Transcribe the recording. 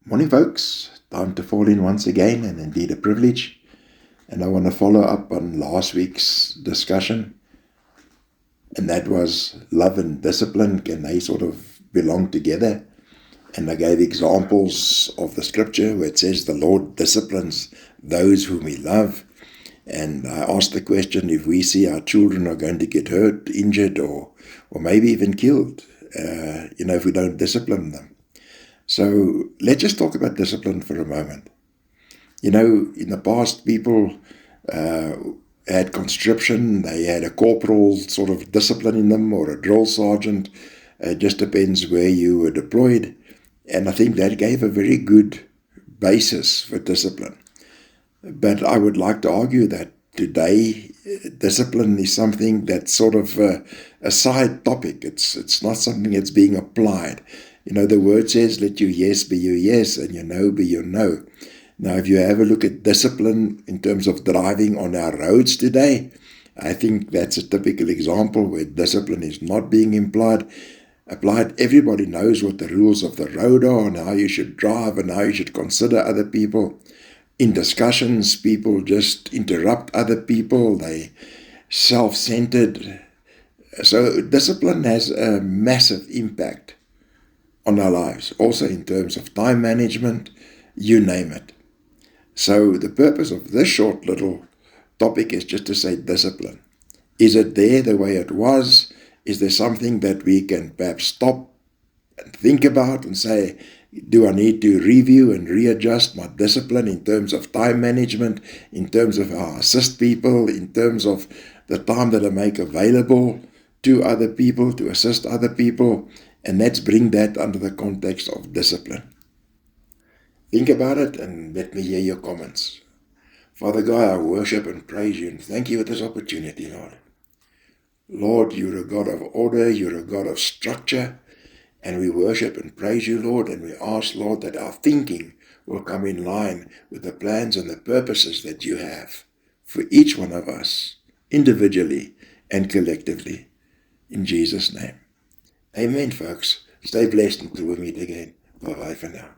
Morning, folks. Time to fall in once again, and indeed a privilege. And I want to follow up on last week's discussion, and that was love and discipline. Can they sort of belong together? And I gave examples of the scripture where it says the Lord disciplines those whom He loves. And I asked the question, if we see our children are going to get hurt, injured, or maybe even killed, if we don't discipline them. So let's just talk about discipline for a moment. In the past, people had conscription. They had a corporal sort of discipline in them, or a drill sergeant. It just depends where you were deployed. And I think that gave a very good basis for discipline. But I would like to argue that today, discipline is something that's sort of a side topic. It's not something that's being applied. The word says, let your yes be your yes and your no be your no. Now, if you have a look at discipline in terms of driving on our roads today, I think that's a typical example where discipline is not being applied. Everybody knows what the rules of the road are and how you should drive and how you should consider other people. In discussions, people just interrupt other people. They self-centered. So discipline has a massive impact on our lives, also in terms of time management, you name it. So the purpose of this short little topic is just to say discipline. Is it there the way it was? Is there something that we can perhaps stop and think about and say, do I need to review and readjust my discipline in terms of time management, in terms of how I assist people, in terms of the time that I make available to other people, to assist other people? And let's bring that under the context of discipline. Think about it and let me hear your comments. Father God, I worship and praise you and thank you for this opportunity, Lord. Lord, you're a God of order, you're a God of structure, and we worship and praise you, Lord, and we ask, Lord, that our thinking will come in line with the plans and the purposes that you have for each one of us, individually and collectively. In Jesus' name. Amen, folks. Stay blessed until we meet again. Bye-bye for now.